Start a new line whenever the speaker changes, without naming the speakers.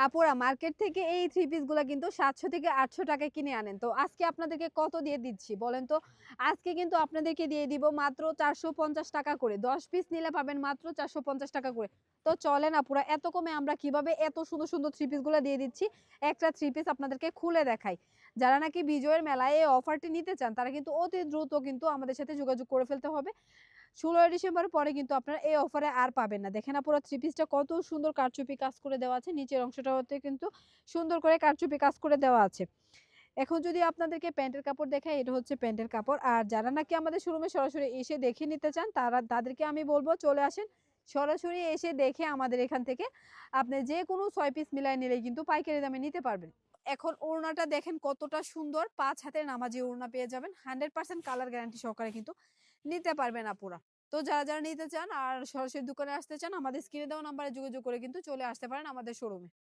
আপুরা মার্কেট থেকে এই থ্রি পিস গুলা কিন্তু 700 থেকে 800 টাকায় কিনে আনেন। তো আজকে আপনাদেরকে কত দিয়ে দিচ্ছি বলেন তো? আজকে কিন্তু আপনাদেরকে দিয়ে দিব মাত্র 450 টাকা করে। 10 পিস নিলে পাবেন মাত্র 450 টাকা করে। তো চলেন আপুরা, এত কমে আমরা কিভাবে এত সুন্দর, সুন্দর থ্রি পিস গুলা দিয়ে দিচ্ছি। একটা থ্রি পিস আপনাদেরকে খুলে দেখাই। যারা নাকি বিজয়ের মেলায় এই অফারটি নিতে চান তারা কিন্তু অতি দ্রুত কিন্তু আমাদের সাথে যোগাযোগ করে ফেলতে হবে। ১৬ ডিসেম্বর পরে কিন্তু আপনারা এই অফারে আর পাবেন না। দেখেন পুরো থ্রি পিসটা কত সুন্দর কারচুপি কাজ করে দেওয়া আছে। নিচের অংশটাতে কিন্তু সুন্দর করে কারচুপি কাজ করে দেওয়া আছে। এখন যদি আপনাদেরকে প্যান্টের কাপড় দেখাই, এটা হচ্ছে প্যান্টের কাপড়। আর যারা নাকি আমাদের শোরুমে সরাসরি এসে দেখে নিতে চান তাদেরকে আমি বলব চলে আসেন। সরাসরি এসে দেখে আমাদের এখান থেকে আপনি যেকোনো ৬ পিস মিলায় নিলেই কিন্তু পাইকারি দামে নিতে পারবেন। এখন ওড়নাটা দেখেন কতটা সুন্দর, ৫ হাতের নামাজি ওড়না পেয়ে যাবেন। 100% কালার গ্যারান্টি সহকারে কিন্তু নিতে পারবেন আপুরা। তো যারা, যারা নিতে চান আর সরাসরি দোকানে আসতে চান আমাদের স্ক্রিনে দেওয়া নাম্বারে যোগাযোগ করে কিন্তু চলে আসতে পারেন আমাদের শোরুমে।